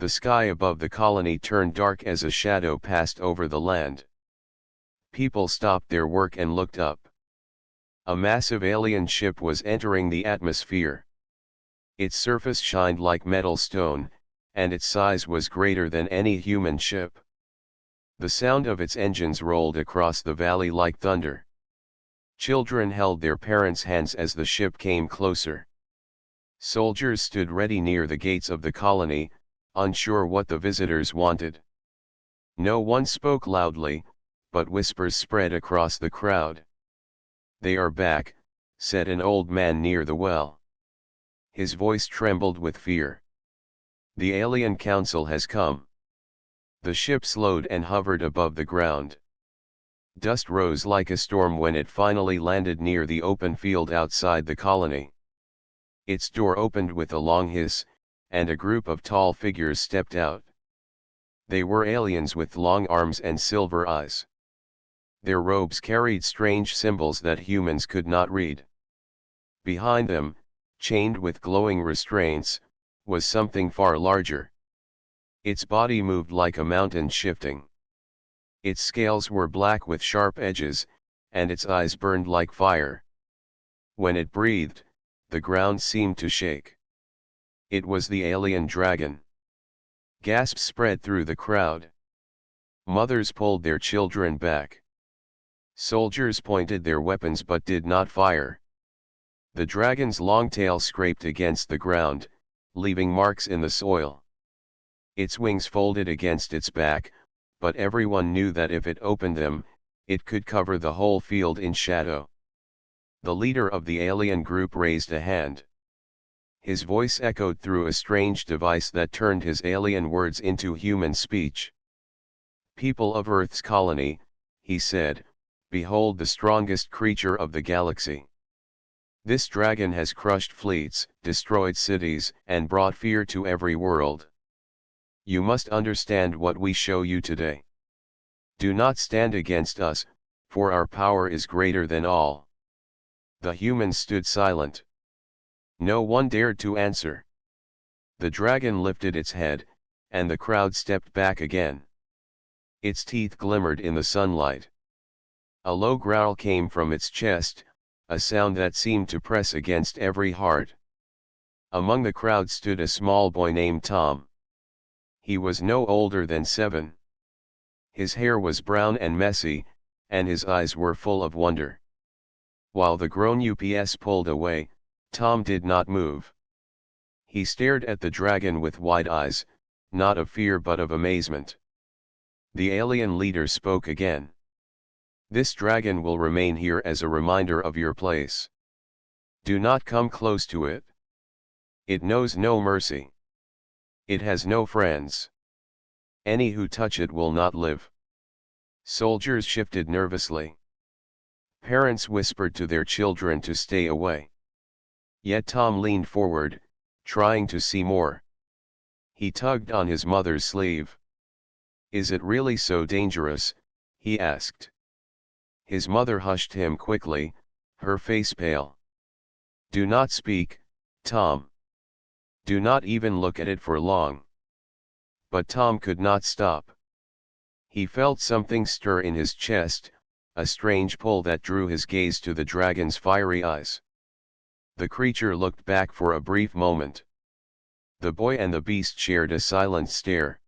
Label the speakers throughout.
Speaker 1: The sky above the colony turned dark as a shadow passed over the land. People stopped their work and looked up. A massive alien ship was entering the atmosphere. Its surface shined like metal stone, and its size was greater than any human ship. The sound of its engines rolled across the valley like thunder. Children held their parents' hands as the ship came closer. Soldiers stood ready near the gates of the colony, unsure what the visitors wanted. No one spoke loudly, but whispers spread across the crowd. "They are back," said an old man near the well. His voice trembled with fear. "The alien council has come." The ship slowed and hovered above the ground. Dust rose like a storm when it finally landed near the open field outside the colony. Its door opened with a long hiss, and a group of tall figures stepped out. They were aliens with long arms and silver eyes. Their robes carried strange symbols that humans could not read. Behind them, chained with glowing restraints, was something far larger. Its body moved like a mountain shifting. Its scales were black with sharp edges, and its eyes burned like fire. When it breathed, the ground seemed to shake. It was the alien dragon. Gasps spread through the crowd. Mothers pulled their children back. Soldiers pointed their weapons but did not fire. The dragon's long tail scraped against the ground, leaving marks in the soil. Its wings folded against its back, but everyone knew that if it opened them, it could cover the whole field in shadow. The leader of the alien group raised a hand. His voice echoed through a strange device that turned his alien words into human speech. "People of Earth's colony," he said, "behold the strongest creature of the galaxy. This dragon has crushed fleets, destroyed cities, and brought fear to every world. You must understand what we show you today. Do not stand against us, for our power is greater than all." The humans stood silent. No one dared to answer. The dragon lifted its head, and the crowd stepped back again. Its teeth glimmered in the sunlight. A low growl came from its chest, a sound that seemed to press against every heart. Among the crowd stood a small boy named Tom. He was no older than 7. His hair was brown and messy, and his eyes were full of wonder. While the grown UPS pulled away, Tom did not move. He stared at the dragon with wide eyes, not of fear but of amazement. The alien leader spoke again. "This dragon will remain here as a reminder of your place. Do not come close to it. It knows no mercy. It has no friends. Any who touch it will not live." Soldiers shifted nervously. Parents whispered to their children to stay away. Yet Tom leaned forward, trying to see more. He tugged on his mother's sleeve. "Is it really so dangerous?" he asked. His mother hushed him quickly, her face pale. "Do not speak, Tom. Do not even look at it for long." But Tom could not stop. He felt something stir in his chest, a strange pull that drew his gaze to the dragon's fiery eyes. The creature looked back for a brief moment. The boy and the beast shared a silent stare.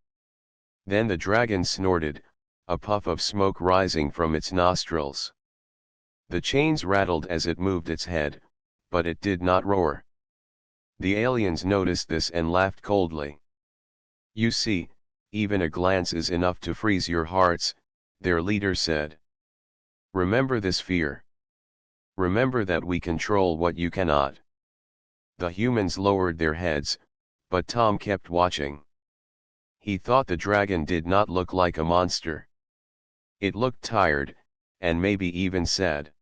Speaker 1: Then the dragon snorted, a puff of smoke rising from its nostrils. The chains rattled as it moved its head, but it did not roar. The aliens noticed this and laughed coldly. "You see, even a glance is enough to freeze your hearts," their leader said. "Remember this fear. Remember that we control what you cannot." The humans lowered their heads, but Tom kept watching. He thought the dragon did not look like a monster. It looked tired, and maybe even sad.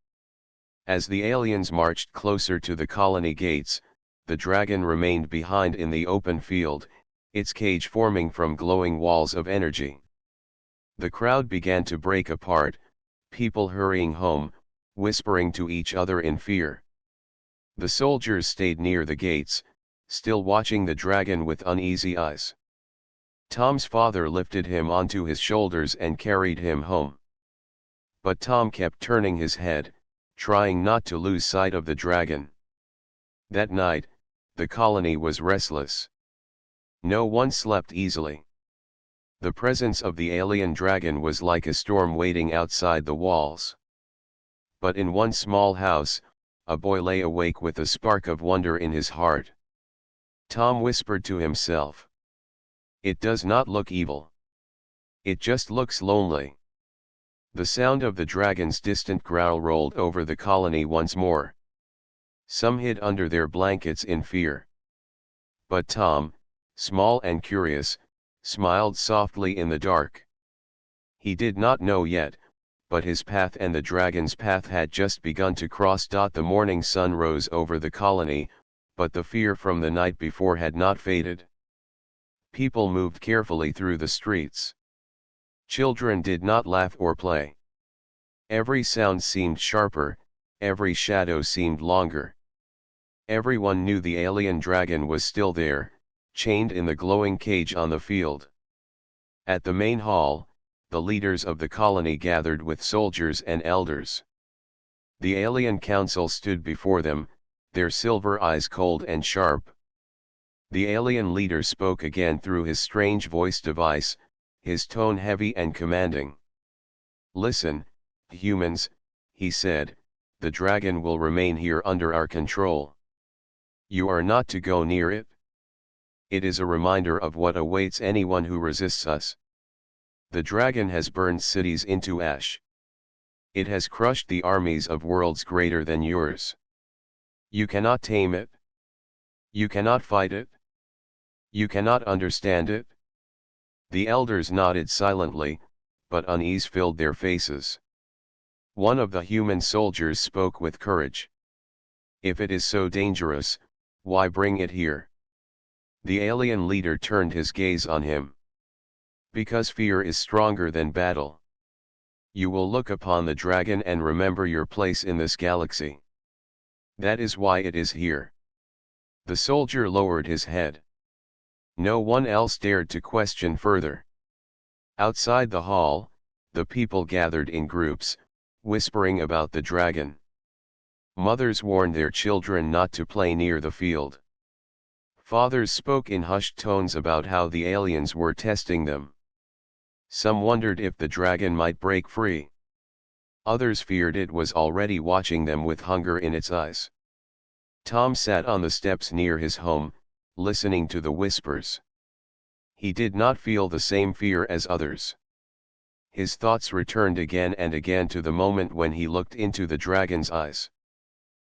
Speaker 1: As the aliens marched closer to the colony gates, the dragon remained behind in the open field, its cage forming from glowing walls of energy. The crowd began to break apart, people hurrying home, whispering to each other in fear. The soldiers stayed near the gates, still watching the dragon with uneasy eyes. Tom's father lifted him onto his shoulders and carried him home. But Tom kept turning his head, trying not to lose sight of the dragon. That night, the colony was restless. No one slept easily. The presence of the alien dragon was like a storm waiting outside the walls. But in one small house, a boy lay awake with a spark of wonder in his heart. Tom whispered to himself. It does not look evil. It just looks lonely. The sound of the dragon's distant growl rolled over the colony once more. Some hid under their blankets in fear. But Tom, small and curious, smiled softly in the dark. He did not know yet, but his path and the dragon's path had just begun to cross. The morning sun rose over the colony, but the fear from the night before had not faded. People moved carefully through the streets. Children did not laugh or play. Every sound seemed sharper, every shadow seemed longer. Everyone knew the alien dragon was still there, chained in the glowing cage on the field. At the main hall, the leaders of the colony gathered with soldiers and elders. The alien council stood before them, their silver eyes cold and sharp. The alien leader spoke again through his strange voice device, his tone heavy and commanding. Listen, humans, he said, the dragon will remain here under our control. You are not to go near it. It is a reminder of what awaits anyone who resists us. The dragon has burned cities into ash. It has crushed the armies of worlds greater than yours. You cannot tame it. You cannot fight it. You cannot understand it. The elders nodded silently, but unease filled their faces. One of the human soldiers spoke with courage. If it is so dangerous, why bring it here? The alien leader turned his gaze on him. Because fear is stronger than battle. You will look upon the dragon and remember your place in this galaxy. That is why it is here. The soldier lowered his head. No one else dared to question further. Outside the hall, the people gathered in groups, whispering about the dragon. Mothers warned their children not to play near the field. Fathers spoke in hushed tones about how the aliens were testing them. Some wondered if the dragon might break free. Others feared it was already watching them with hunger in its eyes. Tom sat on the steps near his home, listening to the whispers. He did not feel the same fear as others. His thoughts returned again and again to the moment when he looked into the dragon's eyes.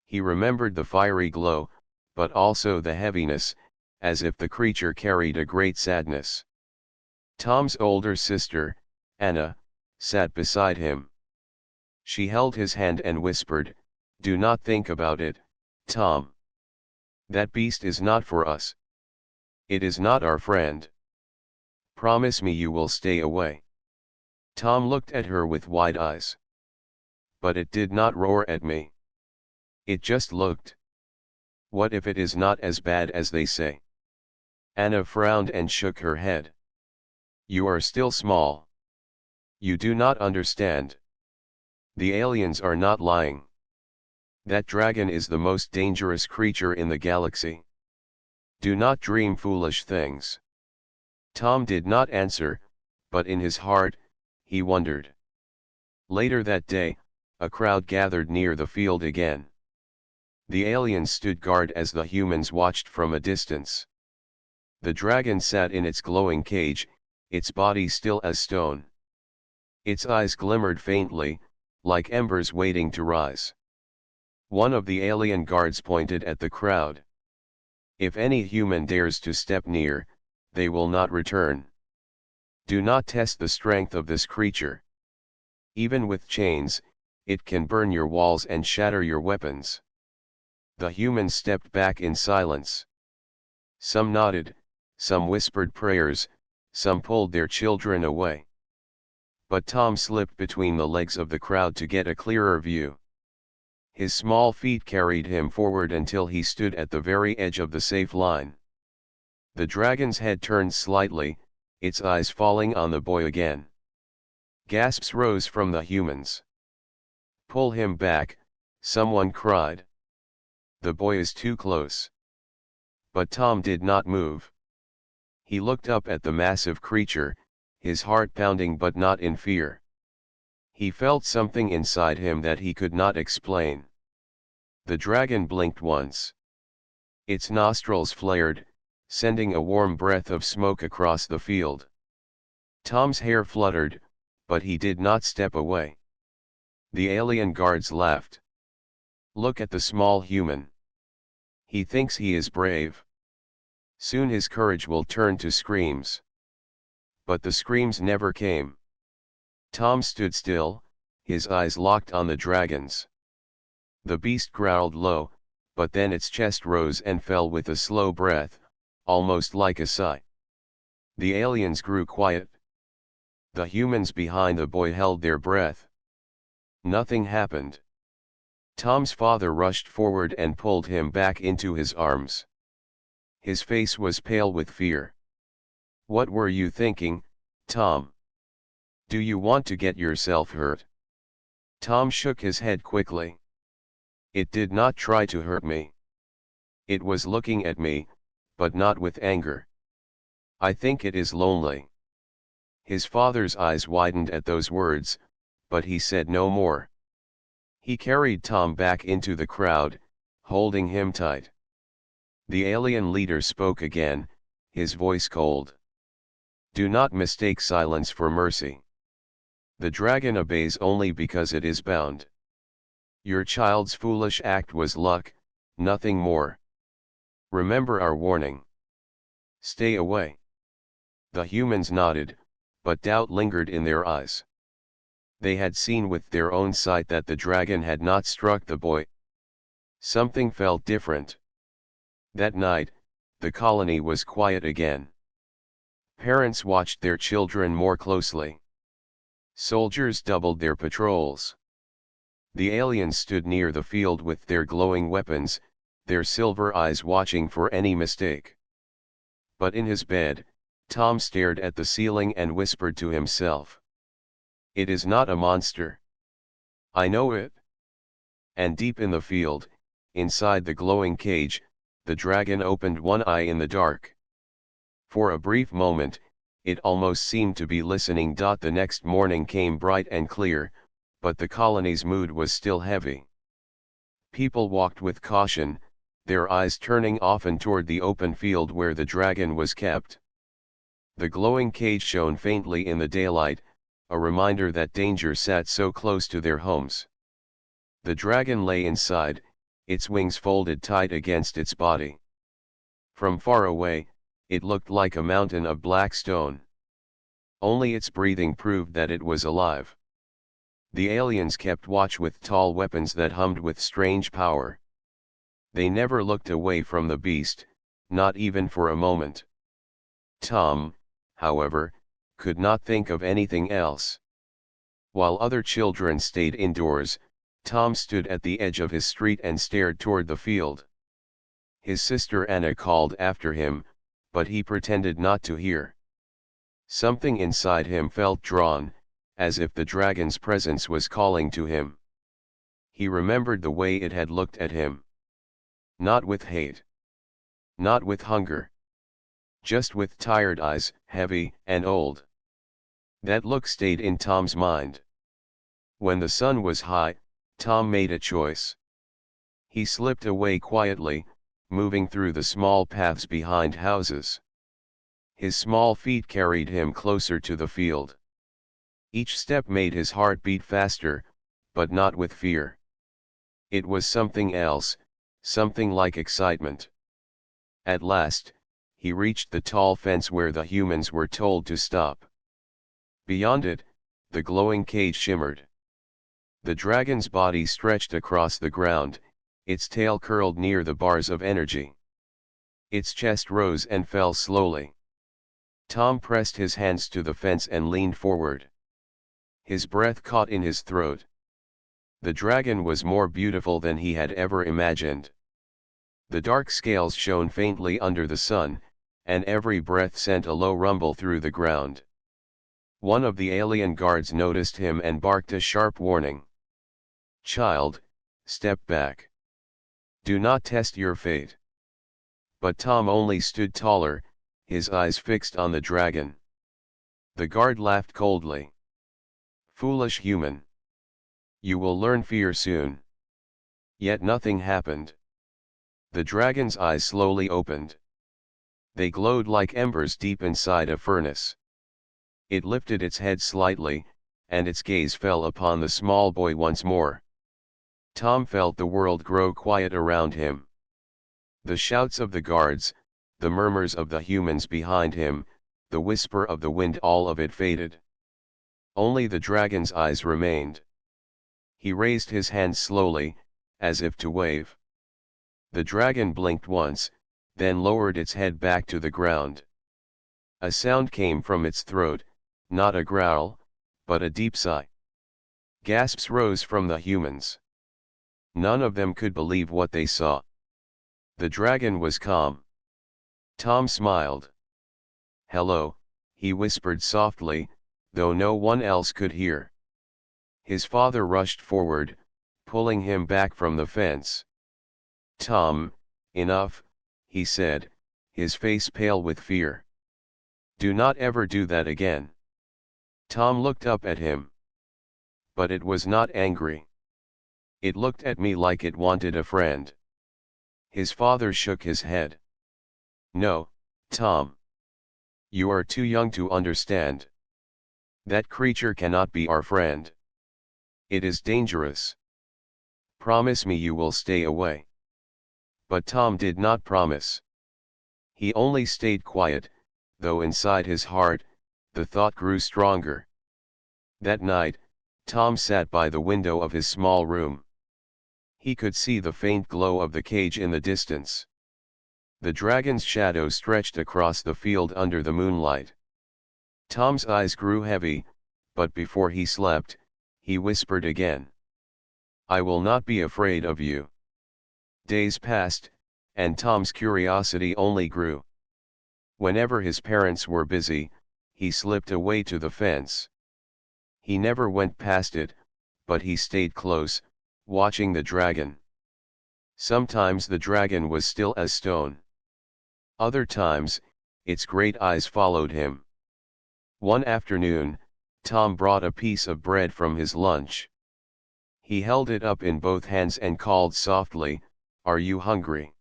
Speaker 1: He remembered the fiery glow, but also the heaviness, as if the creature carried a great sadness. Tom's older sister, Anna, sat beside him. She held his hand and whispered, "Do not think about it, Tom. That beast is not for us. It is not our friend. Promise me you will stay away." Tom looked at her with wide eyes. But it did not roar at me. It just looked. What if it is not as bad as they say? Anna frowned and shook her head. You are still small. You do not understand. The aliens are not lying. That dragon is the most dangerous creature in the galaxy. Do not dream foolish things. Tom did not answer, but in his heart, he wondered. Later that day, a crowd gathered near the field again. The aliens stood guard as the humans watched from a distance. The dragon sat in its glowing cage, its body still as stone. Its eyes glimmered faintly, like embers waiting to rise. One of the alien guards pointed at the crowd. If any human dares to step near, they will not return. Do not test the strength of this creature. Even with chains, it can burn your walls and shatter your weapons. The humans stepped back in silence. Some nodded, some whispered prayers, some pulled their children away. But Tom slipped between the legs of the crowd to get a clearer view. His small feet carried him forward until he stood at the very edge of the safe line. The dragon's head turned slightly, its eyes falling on the boy again. Gasps rose from the humans. "Pull him back," someone cried. "The boy is too close." But Tom did not move. He looked up at the massive creature, his heart pounding but not in fear. He felt something inside him that he could not explain. The dragon blinked once. Its nostrils flared, sending a warm breath of smoke across the field. Tom's hair fluttered, but he did not step away. The alien guards laughed. "Look at the small human. He thinks he is brave. Soon his courage will turn to screams." But the screams never came. Tom stood still, his eyes locked on the dragons. The beast growled low, but then its chest rose and fell with a slow breath, almost like a sigh. The aliens grew quiet. The humans behind the boy held their breath. Nothing happened. Tom's father rushed forward and pulled him back into his arms. His face was pale with fear. "What were you thinking, Tom? Do you want to get yourself hurt?" Tom shook his head quickly. "It did not try to hurt me. It was looking at me, but not with anger. I think it is lonely." His father's eyes widened at those words, but he said no more. He carried Tom back into the crowd, holding him tight. The alien leader spoke again, his voice cold. "Do not mistake silence for mercy. The dragon obeys only because it is bound. Your child's foolish act was luck, nothing more. Remember our warning. Stay away." The humans nodded, but doubt lingered in their eyes. They had seen with their own sight that the dragon had not struck the boy. Something felt different. That night, the colony was quiet again. Parents watched their children more closely. Soldiers doubled their patrols. The aliens stood near the field with their glowing weapons, their silver eyes watching for any mistake. But in his bed, Tom stared at the ceiling and whispered to himself, "It is not a monster. I know it." And deep in the field, inside the glowing cage, the dragon opened one eye in the dark. For a brief moment, it almost seemed to be listening. The next morning came bright and clear, but the colony's mood was still heavy. People walked with caution, their eyes turning often toward the open field where the dragon was kept. The glowing cage shone faintly in the daylight, a reminder that danger sat so close to their homes. The dragon lay inside, its wings folded tight against its body. From far away, it looked like a mountain of black stone. Only its breathing proved that it was alive. The aliens kept watch with tall weapons that hummed with strange power. They never looked away from the beast, not even for a moment. Tom, however, could not think of anything else. While other children stayed indoors, Tom stood at the edge of his street and stared toward the field. His sister Anna called after him, but he pretended not to hear. Something inside him felt drawn, as if the dragon's presence was calling to him. He remembered the way it had looked at him. Not with hate. Not with hunger. Just with tired eyes, heavy and old. That look stayed in Tom's mind. When the sun was high, Tom made a choice. He slipped away quietly, moving through the small paths behind houses. His small feet carried him closer to the field. Each step made his heart beat faster, but not with fear. It was something else, something like excitement. At last, he reached the tall fence where the humans were told to stop. Beyond it, the glowing cage shimmered. The dragon's body stretched across the ground, its tail curled near the bars of energy. Its chest rose and fell slowly. Tom pressed his hands to the fence and leaned forward. His breath caught in his throat. The dragon was more beautiful than he had ever imagined. The dark scales shone faintly under the sun, and every breath sent a low rumble through the ground. One of the alien guards noticed him and barked a sharp warning. "Child, step back. Do not test your fate." But Tom only stood taller, his eyes fixed on the dragon. The guard laughed coldly. "Foolish human. You will learn fear soon." Yet nothing happened. The dragon's eyes slowly opened. They glowed like embers deep inside a furnace. It lifted its head slightly, and its gaze fell upon the small boy once more. Tom felt the world grow quiet around him. The shouts of the guards, the murmurs of the humans behind him, the whisper of the wind, all of it faded. Only the dragon's eyes remained. He raised his hand slowly, as if to wave. The dragon blinked once, then lowered its head back to the ground. A sound came from its throat, not a growl, but a deep sigh. Gasps rose from the humans. None of them could believe what they saw. The dragon was calm. Tom smiled. "Hello," he whispered softly, though no one else could hear. His father rushed forward, pulling him back from the fence. "Tom, enough," he said, his face pale with fear. "Do not ever do that again." Tom looked up at him. But it was not angry. It looked at me like it wanted a friend. His father shook his head. "No, Tom. You are too young to understand. That creature cannot be our friend. It is dangerous. Promise me you will stay away." But Tom did not promise. He only stayed quiet, though inside his heart, the thought grew stronger. That night, Tom sat by the window of his small room. He could see the faint glow of the cage in the distance. The dragon's shadow stretched across the field under the moonlight. Tom's eyes grew heavy, but before he slept, he whispered again, "I will not be afraid of you." Days passed, and Tom's curiosity only grew. Whenever his parents were busy, he slipped away to the fence. He never went past it, but he stayed close, watching the dragon. Sometimes the dragon was still as stone. Other times, its great eyes followed him. One afternoon, Tom brought a piece of bread from his lunch. He held it up in both hands and called softly, "Are you hungry?"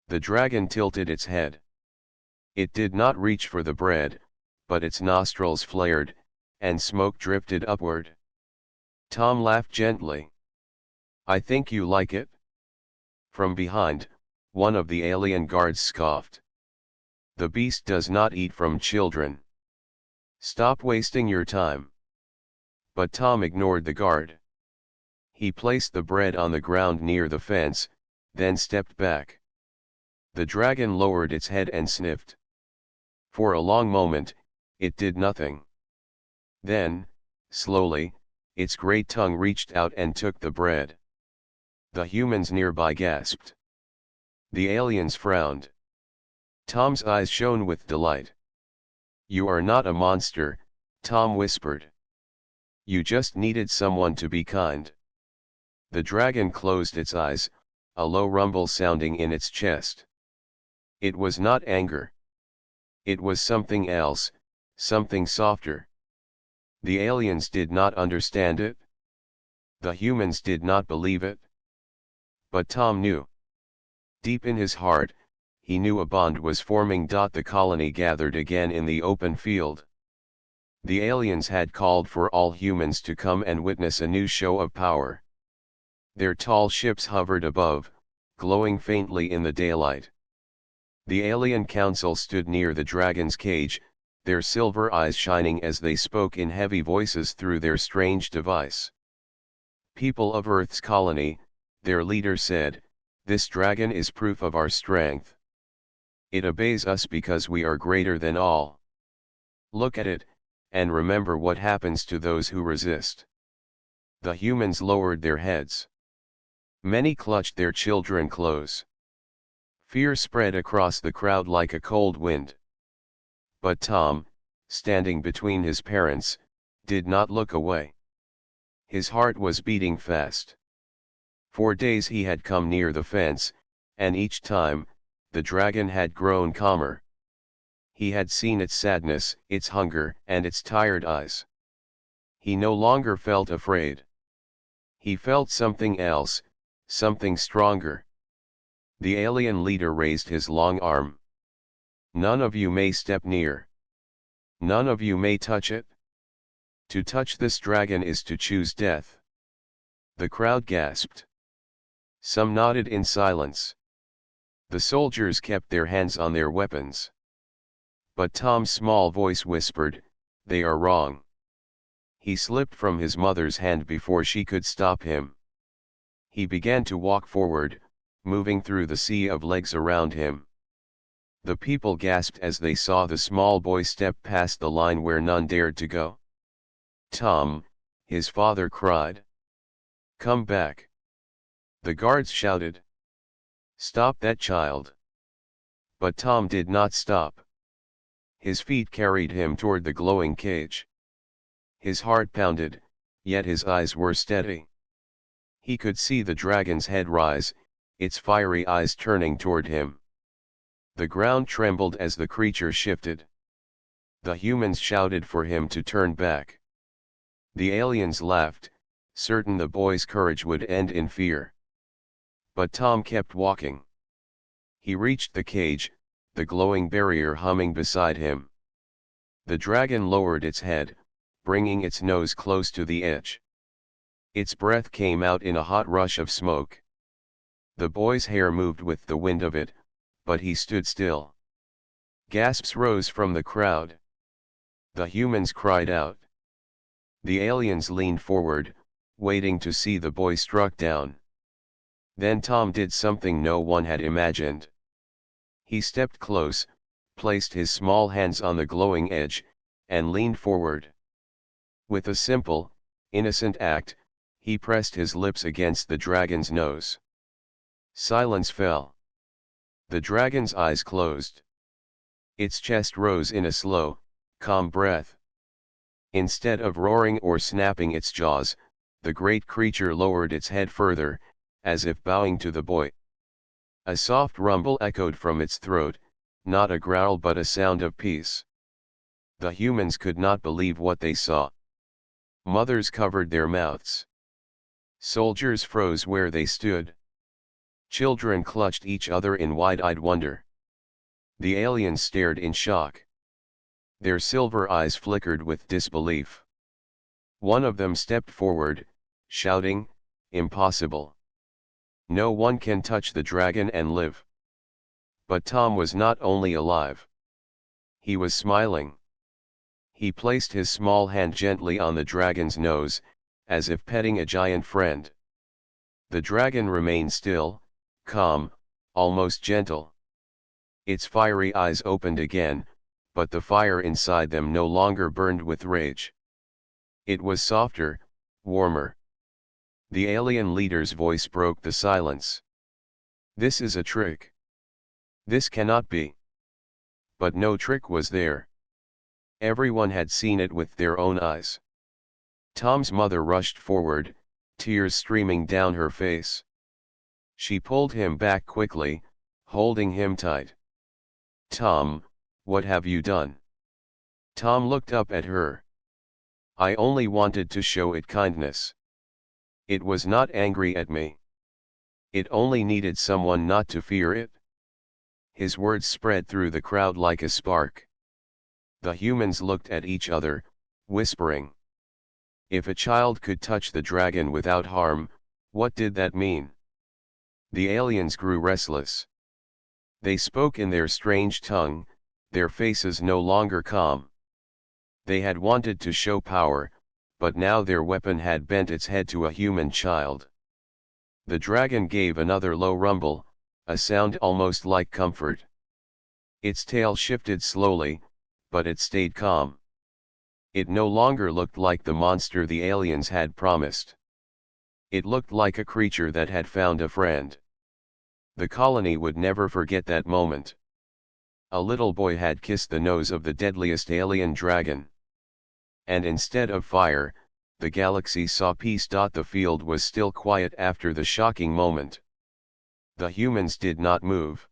Speaker 1: The dragon tilted its head. It did not reach for the bread, but its nostrils flared, and smoke drifted upward. Tom laughed gently. "I think you like it." From behind, one of the alien guards scoffed. "The beast does not eat from children. Stop wasting your time." But Tom ignored the guard. He placed the bread on the ground near the fence, then stepped back. The dragon lowered its head and sniffed. For a long moment, it did nothing. Then, slowly, its great tongue reached out and took the bread. The humans nearby gasped. The aliens frowned. Tom's eyes shone with delight. "You are not a monster," Tom whispered. "You just needed someone to be kind." The dragon closed its eyes, a low rumble sounding in its chest. It was not anger. It was something else, something softer. The aliens did not understand it. The humans did not believe it. But Tom knew. Deep in his heart, he knew a bond was forming. The colony gathered again in the open field. The aliens had called for all humans to come and witness a new show of power. Their tall ships hovered above, glowing faintly in the daylight. The alien council stood near the dragon's cage, their silver eyes shining as they spoke in heavy voices through their strange device. "People of Earth's colony," their leader said, "this dragon is proof of our strength. It obeys us because we are greater than all. Look at it, and remember what happens to those who resist." The humans lowered their heads. Many clutched their children close. Fear spread across the crowd like a cold wind. But Tom, standing between his parents, did not look away. His heart was beating fast. For days he had come near the fence, and each time, the dragon had grown calmer. He had seen its sadness, its hunger, and its tired eyes. He no longer felt afraid. He felt something else, something stronger. The alien leader raised his long arm. None of you may step near. None of you may touch it. To touch this dragon is to choose death. The crowd gasped. Some nodded in silence. The soldiers kept their hands on their weapons. But Tom's small voice whispered, "They are wrong." He slipped from his mother's hand before she could stop him. He began to walk forward, moving through the sea of legs around him. The people gasped as they saw the small boy step past the line where none dared to go. "Tom," his father cried. "Come back." The guards shouted. "Stop that child." But Tom did not stop. His feet carried him toward the glowing cage. His heart pounded, yet his eyes were steady. He could see the dragon's head rise, its fiery eyes turning toward him. The ground trembled as the creature shifted. The humans shouted for him to turn back. The aliens laughed, certain the boy's courage would end in fear. But Tom kept walking. He reached the cage, the glowing barrier humming beside him. The dragon lowered its head, bringing its nose close to the edge. Its breath came out in a hot rush of smoke. The boy's hair moved with the wind of it, but he stood still. Gasps rose from the crowd. The humans cried out. The aliens leaned forward, waiting to see the boy struck down. Then Tom did something no one had imagined. He stepped close, placed his small hands on the glowing edge, and leaned forward. With a simple, innocent act, he pressed his lips against the dragon's nose. Silence fell. The dragon's eyes closed. Its chest rose in a slow, calm breath. Instead of roaring or snapping its jaws, the great creature lowered its head further, as if bowing to the boy. A soft rumble echoed from its throat, not a growl but a sound of peace. The humans could not believe what they saw. Mothers covered their mouths. Soldiers froze where they stood. Children clutched each other in wide-eyed wonder. The aliens stared in shock. Their silver eyes flickered with disbelief. One of them stepped forward, shouting, "Impossible! No one can touch the dragon and live." But Tom was not only alive. He was smiling. He placed his small hand gently on the dragon's nose, as if petting a giant friend. The dragon remained still, calm, almost gentle. Its fiery eyes opened again, but the fire inside them no longer burned with rage. It was softer, warmer. The alien leader's voice broke the silence. "This is a trick. This cannot be." But no trick was there. Everyone had seen it with their own eyes. Tom's mother rushed forward, tears streaming down her face. She pulled him back quickly, holding him tight. "Tom, what have you done?" Tom looked up at her. "I only wanted to show it kindness. It was not angry at me. It only needed someone not to fear it." His words spread through the crowd like a spark. The humans looked at each other, whispering. If a child could touch the dragon without harm, what did that mean? The aliens grew restless. They spoke in their strange tongue, their faces no longer calm. They had wanted to show power, but now their weapon had bent its head to a human child. The dragon gave another low rumble, a sound almost like comfort. Its tail shifted slowly, but it stayed calm. It no longer looked like the monster the aliens had promised. It looked like a creature that had found a friend. The colony would never forget that moment. A little boy had kissed the nose of the deadliest alien dragon. And instead of fire, the galaxy saw peace. The field was still quiet after the shocking moment. The humans did not move.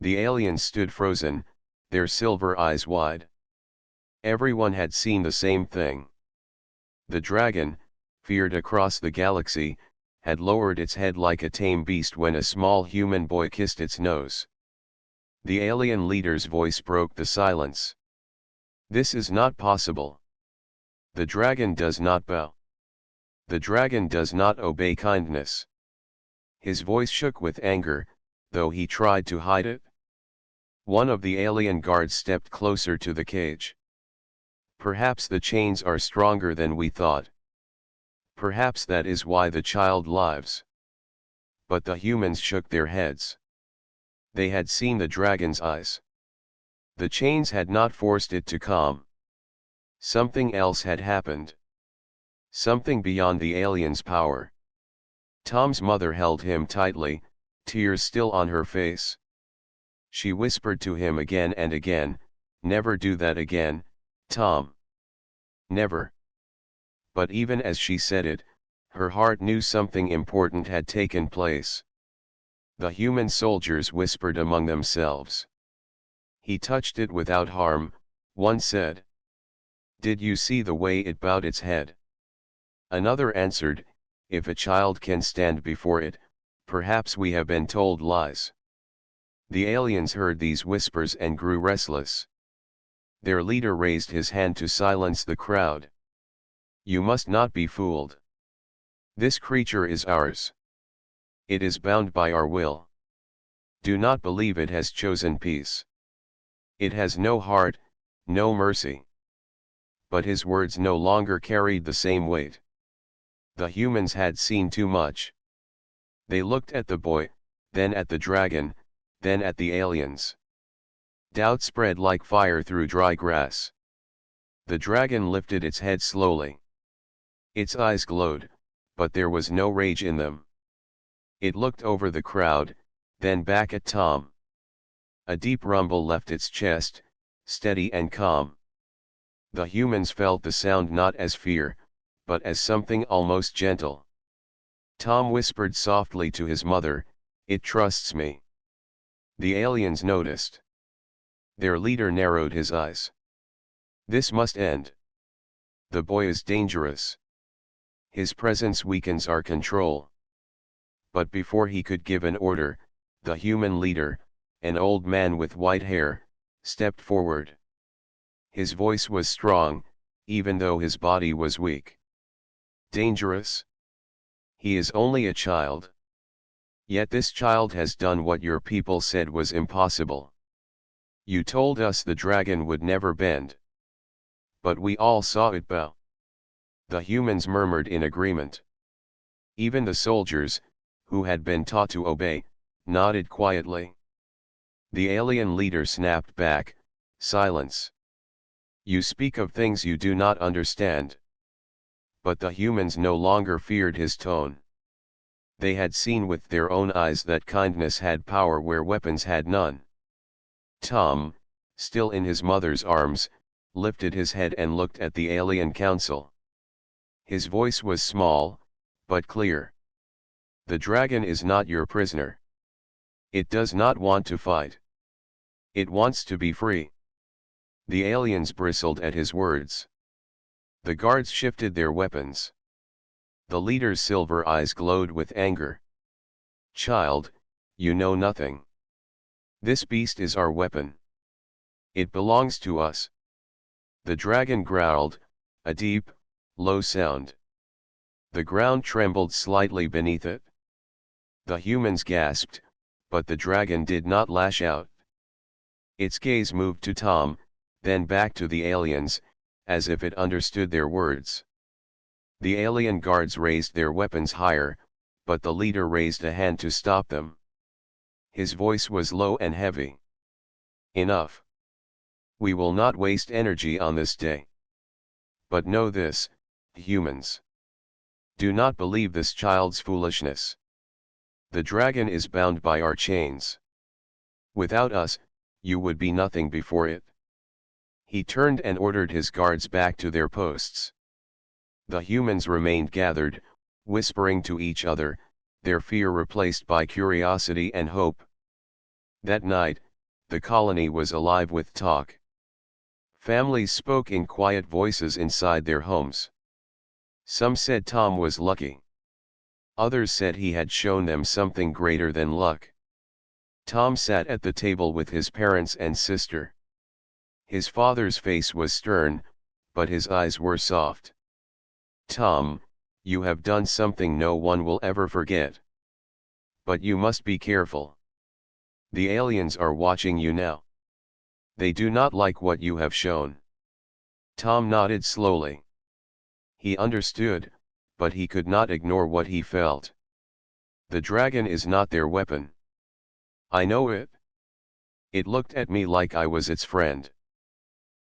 Speaker 1: The aliens stood frozen, their silver eyes wide. Everyone had seen the same thing. The dragon, feared across the galaxy, had lowered its head like a tame beast when a small human boy kissed its nose. The alien leader's voice broke the silence. This is not possible. The dragon does not bow. The dragon does not obey kindness. His voice shook with anger, though he tried to hide it. One of the alien guards stepped closer to the cage. Perhaps the chains are stronger than we thought. Perhaps that is why the child lives. But the humans shook their heads. They had seen the dragon's eyes. The chains had not forced it to calm. Something else had happened. Something beyond the alien's power. Tom's mother held him tightly, tears still on her face. She whispered to him again and again, "Never do that again, Tom. Never." But even as she said it, her heart knew something important had taken place. The human soldiers whispered among themselves. "He touched it without harm," one said. "Did you see the way it bowed its head?" Another answered, "If a child can stand before it, perhaps we have been told lies." The aliens heard these whispers and grew restless. Their leader raised his hand to silence the crowd. "You must not be fooled. This creature is ours. It is bound by our will. Do not believe it has chosen peace. It has no heart, no mercy." But his words no longer carried the same weight. The humans had seen too much. They looked at the boy, then at the dragon, then at the aliens. Doubt spread like fire through dry grass. The dragon lifted its head slowly. Its eyes glowed, but there was no rage in them. It looked over the crowd, then back at Tom. A deep rumble left its chest, steady and calm. The humans felt the sound not as fear, but as something almost gentle. Tom whispered softly to his mother, "It trusts me." The aliens noticed. Their leader narrowed his eyes. "This must end. The boy is dangerous. His presence weakens our control." But before he could give an order, the human leader, an old man with white hair, stepped forward. His voice was strong, even though his body was weak. "Dangerous? He is only a child. Yet this child has done what your people said was impossible. You told us the dragon would never bend. But we all saw it bow." The humans murmured in agreement. Even the soldiers, who had been taught to obey, nodded quietly. The alien leader snapped back, "Silence. You speak of things you do not understand." But the humans no longer feared his tone. They had seen with their own eyes that kindness had power where weapons had none. Tom, still in his mother's arms, lifted his head and looked at the alien council. His voice was small, but clear. "The dragon is not your prisoner. It does not want to fight. It wants to be free." The aliens bristled at his words. The guards shifted their weapons. The leader's silver eyes glowed with anger. "Child, you know nothing. This beast is our weapon. It belongs to us." The dragon growled, a deep, low sound. The ground trembled slightly beneath it. The humans gasped, but the dragon did not lash out. Its gaze moved to Tom, then back to the aliens, as if it understood their words. The alien guards raised their weapons higher, but the leader raised a hand to stop them. His voice was low and heavy. "Enough. We will not waste energy on this day. But know this, humans. Do not believe this child's foolishness. The dragon is bound by our chains. Without us, you would be nothing before it. He turned and ordered his guards back to their posts. The humans remained gathered, whispering to each other, their fear replaced by curiosity and hope. That night, the colony was alive with talk. Families spoke in quiet voices inside their homes. Some said Tom was lucky. Others said he had shown them something greater than luck. Tom sat at the table with his parents and sister. His father's face was stern, but his eyes were soft. "Tom, you have done something no one will ever forget. But you must be careful. The aliens are watching you now. They do not like what you have shown." Tom nodded slowly. He understood, but he could not ignore what he felt. The dragon is not their weapon. I know it. It looked at me like I was its friend.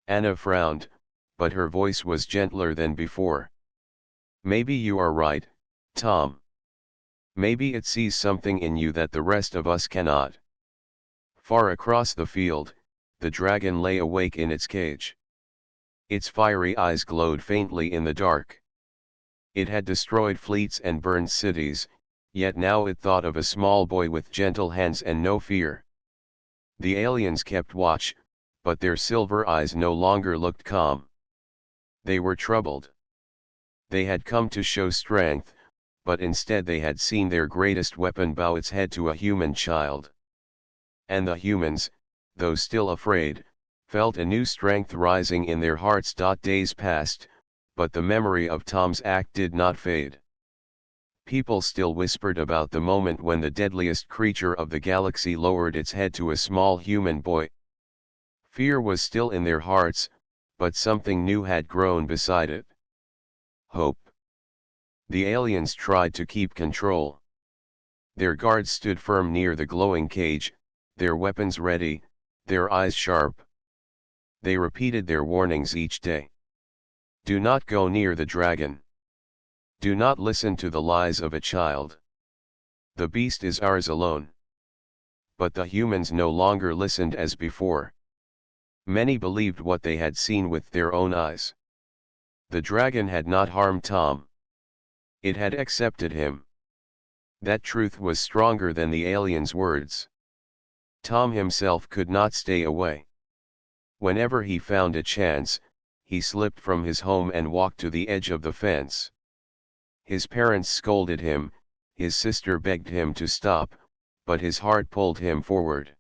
Speaker 1: Anna frowned, but her voice was gentler than before. Maybe you are right, Tom. Maybe it sees something in you that the rest of us cannot. Far across the field, the dragon lay awake in its cage. Its fiery eyes glowed faintly in the dark. It had destroyed fleets and burned cities, yet now it thought of a small boy with gentle hands and no fear. The aliens kept watch, but their silver eyes no longer looked calm. They were troubled. They had come to show strength, but instead they had seen their greatest weapon bow its head to a human child. And the humans, though still afraid, felt a new strength rising in their hearts. Days passed, but the memory of Tom's act did not fade. People still whispered about the moment when the deadliest creature of the galaxy lowered its head to a small human boy. Fear was still in their hearts, but something new had grown beside it. Hope. The aliens tried to keep control. Their guards stood firm near the glowing cage, their weapons ready, their eyes sharp. They repeated their warnings each day. Do not go near the dragon. Do not listen to the lies of a child. The beast is ours alone. But the humans no longer listened as before. Many believed what they had seen with their own eyes. The dragon had not harmed Tom. It had accepted him. That truth was stronger than the aliens' words. Tom himself could not stay away. Whenever he found a chance, he slipped from his home and walked to the edge of the fence. His parents scolded him, his sister begged him to stop, but his heart pulled him forward.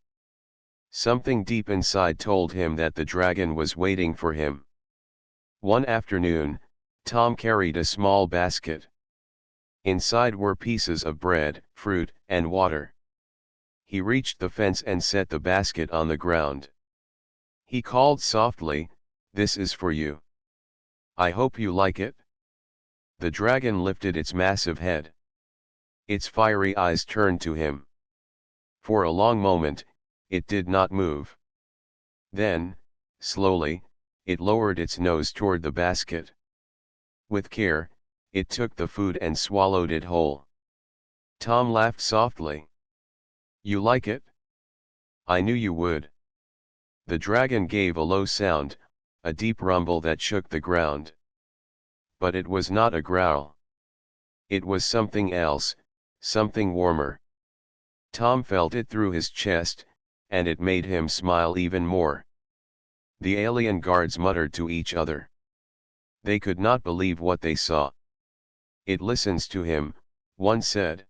Speaker 1: Something deep inside told him that the dragon was waiting for him. One afternoon, Tom carried a small basket. Inside were pieces of bread, fruit, and water. He reached the fence and set the basket on the ground. He called softly, "This is for you. I hope you like it." The dragon lifted its massive head. Its fiery eyes turned to him. For a long moment, it did not move. Then, slowly, it lowered its nose toward the basket. With care, it took the food and swallowed it whole. Tom laughed softly. "You like it? I knew you would." The dragon gave a low sound, a deep rumble that shook the ground. But it was not a growl. It was something else, something warmer. Tom felt it through his chest, and it made him smile even more. The alien guards muttered to each other. They could not believe what they saw. "It listens to him," one said.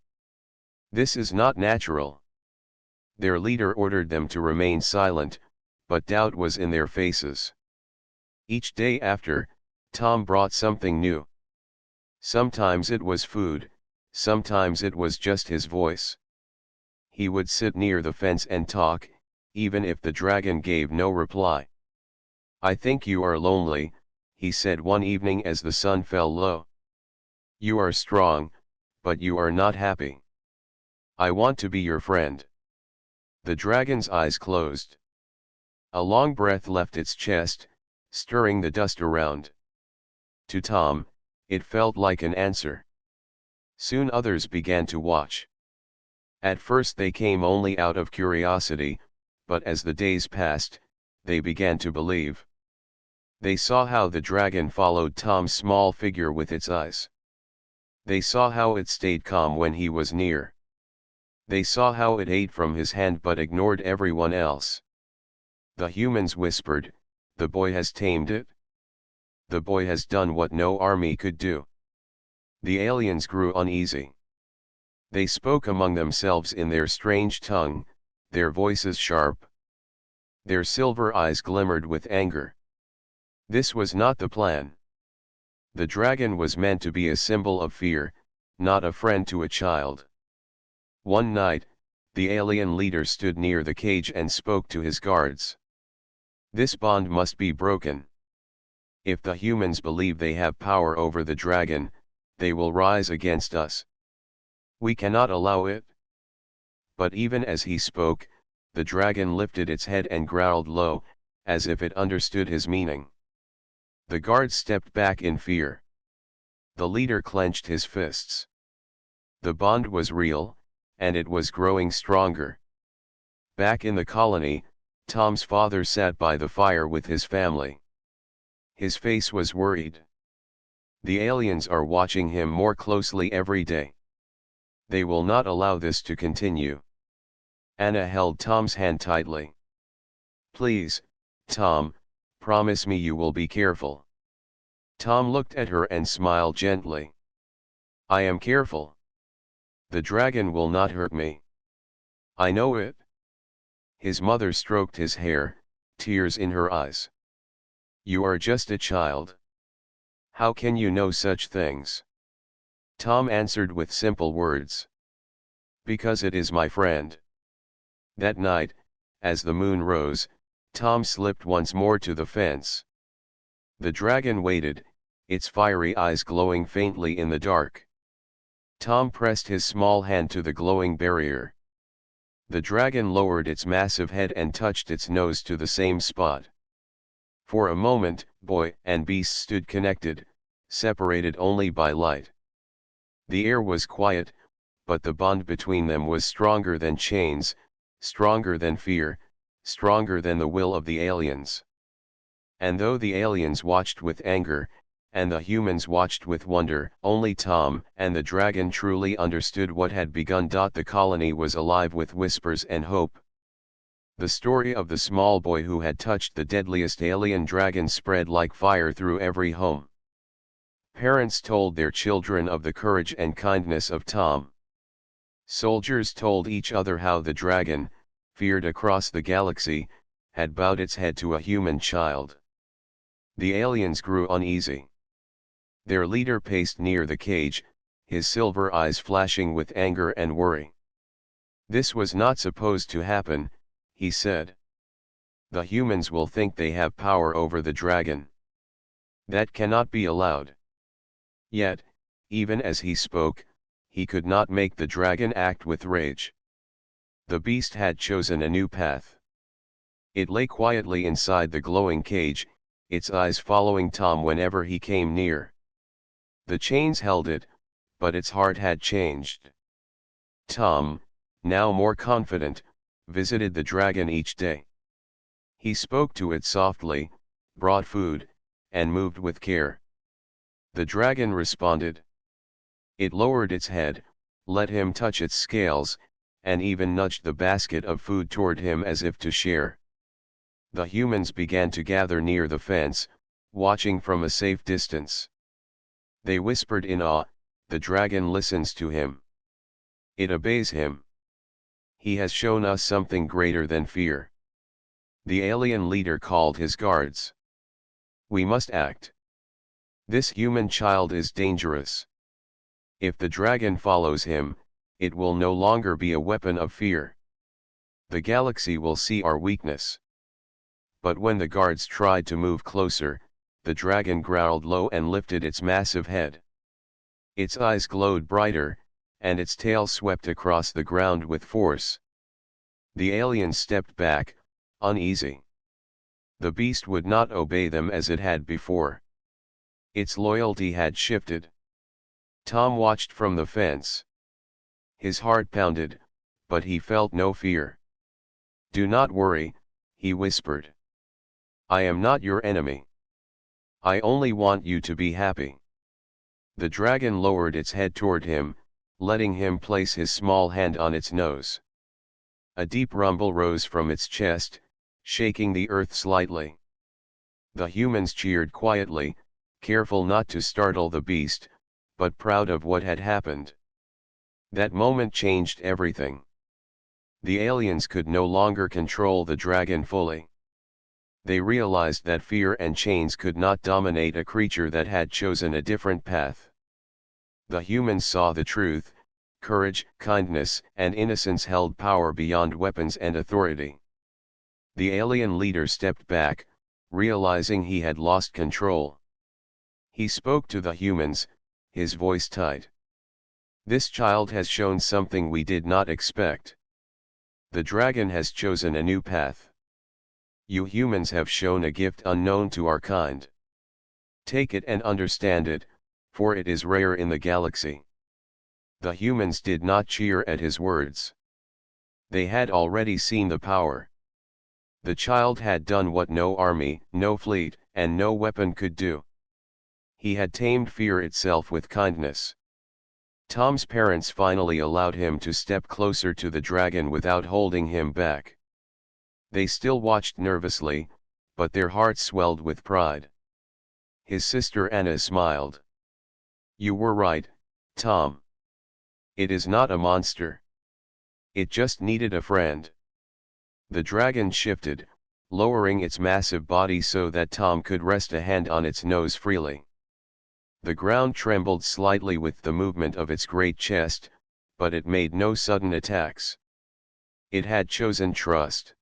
Speaker 1: "This is not natural." Their leader ordered them to remain silent, but doubt was in their faces. Each day after, Tom brought something new. Sometimes it was food, sometimes it was just his voice. He would sit near the fence and talk, even if the dragon gave no reply. "I think you are lonely," he said one evening as the sun fell low. "You are strong, but you are not happy. I want to be your friend." The dragon's eyes closed. A long breath left its chest, stirring the dust around. To Tom, it felt like an answer. Soon others began to watch. At first they came only out of curiosity, but as the days passed, they began to believe. They saw how the dragon followed Tom's small figure with its eyes. They saw how it stayed calm when he was near. They saw how it ate from his hand but ignored everyone else. The humans whispered, "The boy has tamed it. The boy has done what no army could do." The aliens grew uneasy. They spoke among themselves in their strange tongue, their voices sharp. Their silver eyes glimmered with anger. This was not the plan. The dragon was meant to be a symbol of fear, not a friend to a child. One night, the alien leader stood near the cage and spoke to his guards. This bond must be broken. If the humans believe they have power over the dragon, they will rise against us. We cannot allow it. But even as he spoke, the dragon lifted its head and growled low, as if it understood his meaning. The guards stepped back in fear. The leader clenched his fists. The bond was real, and it was growing stronger. Back in the colony, Tom's father sat by the fire with his family. His face was worried. The aliens are watching him more closely every day. They will not allow this to continue. Anna held Tom's hand tightly. "Please, Tom, promise me you will be careful." Tom looked at her and smiled gently. "I am careful. The dragon will not hurt me. I know it." His mother stroked his hair, tears in her eyes. "You are just a child. How can you know such things?" Tom answered with simple words. "Because it is my friend." That night, as the moon rose, Tom slipped once more to the fence. The dragon waited, its fiery eyes glowing faintly in the dark. Tom pressed his small hand to the glowing barrier. The dragon lowered its massive head and touched its nose to the same spot. For a moment, boy and beast stood connected, separated only by light. The air was quiet, but the bond between them was stronger than chains, stronger than fear, stronger than the will of the aliens. And though the aliens watched with anger, and the humans watched with wonder, only Tom and the dragon truly understood what had begun. The colony was alive with whispers and hope. The story of the small boy who had touched the deadliest alien dragon spread like fire through every home. Parents told their children of the courage and kindness of Tom. Soldiers told each other how the dragon, feared across the galaxy, had bowed its head to a human child. The aliens grew uneasy. Their leader paced near the cage, his silver eyes flashing with anger and worry. "This was not supposed to happen," he said. "The humans will think they have power over the dragon. That cannot be allowed." Yet, even as he spoke, he could not make the dragon act with rage. The beast had chosen a new path. It lay quietly inside the glowing cage, its eyes following Tom whenever he came near. The chains held it, but its heart had changed. Tom, now more confident, visited the dragon each day. He spoke to it softly, brought food, and moved with care. The dragon responded. It lowered its head, let him touch its scales, and even nudged the basket of food toward him as if to share. The humans began to gather near the fence, watching from a safe distance. They whispered in awe, "The dragon listens to him. It obeys him. He has shown us something greater than fear." The alien leader called his guards. "We must act. This human child is dangerous. If the dragon follows him, it will no longer be a weapon of fear. The galaxy will see our weakness." But when the guards tried to move closer, the dragon growled low and lifted its massive head. Its eyes glowed brighter, and its tail swept across the ground with force. The aliens stepped back, uneasy. The beast would not obey them as it had before. Its loyalty had shifted. Tom watched from the fence. His heart pounded, but he felt no fear. "Do not worry," he whispered. "I am not your enemy. I only want you to be happy." The dragon lowered its head toward him, letting him place his small hand on its nose. A deep rumble rose from its chest, shaking the earth slightly. The humans cheered quietly, careful not to startle the beast, but proud of what had happened. That moment changed everything. The aliens could no longer control the dragon fully. They realized that fear and chains could not dominate a creature that had chosen a different path. The humans saw the truth: courage, kindness, and innocence held power beyond weapons and authority. The alien leader stepped back, realizing he had lost control. He spoke to the humans, his voice tight. "This child has shown something we did not expect. The dragon has chosen a new path. You humans have shown a gift unknown to our kind. Take it and understand it, for it is rare in the galaxy." The humans did not cheer at his words. They had already seen the power. The child had done what no army, no fleet, and no weapon could do. He had tamed fear itself with kindness. Tom's parents finally allowed him to step closer to the dragon without holding him back. They still watched nervously, but their hearts swelled with pride. His sister Anna smiled. "You were right, Tom. It is not a monster. It just needed a friend." The dragon shifted, lowering its massive body so that Tom could rest a hand on its nose freely. The ground trembled slightly with the movement of its great chest, but it made no sudden attacks. It had chosen trust.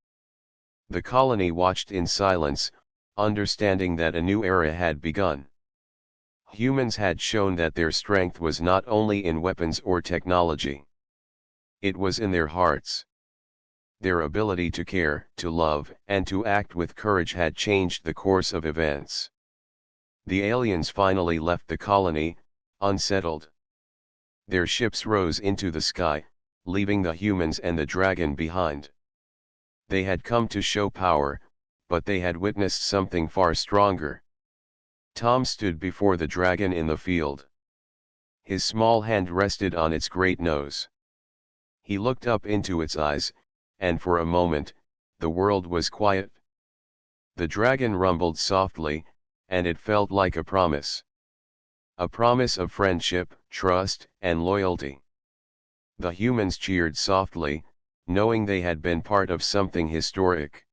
Speaker 1: The colony watched in silence, understanding that a new era had begun. Humans had shown that their strength was not only in weapons or technology. It was in their hearts. Their ability to care, to love, and to act with courage had changed the course of events. The aliens finally left the colony, unsettled. Their ships rose into the sky, leaving the humans and the dragon behind. They had come to show power, but they had witnessed something far stronger. Tom stood before the dragon in the field. His small hand rested on its great nose. He looked up into its eyes, and for a moment, the world was quiet. The dragon rumbled softly, and it felt like a promise. A promise of friendship, trust, and loyalty. The humans cheered softly, knowing they had been part of something historic.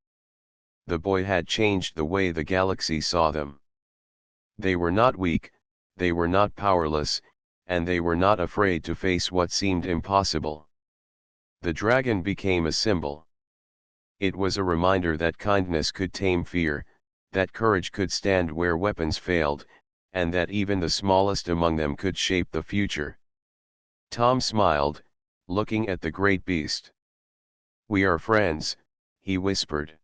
Speaker 1: The boy had changed the way the galaxy saw them. They were not weak, they were not powerless, and they were not afraid to face what seemed impossible. The dragon became a symbol. It was a reminder that kindness could tame fear, that courage could stand where weapons failed, and that even the smallest among them could shape the future. Tom smiled, looking at the great beast. "We are friends," he whispered.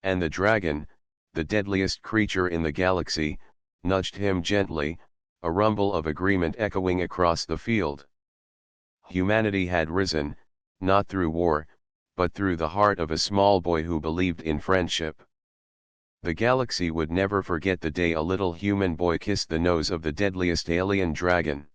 Speaker 1: And the dragon, the deadliest creature in the galaxy, nudged him gently, a rumble of agreement echoing across the field. Humanity had risen, not through war, but through the heart of a small boy who believed in friendship. The galaxy would never forget the day a little human boy kissed the nose of the deadliest alien dragon.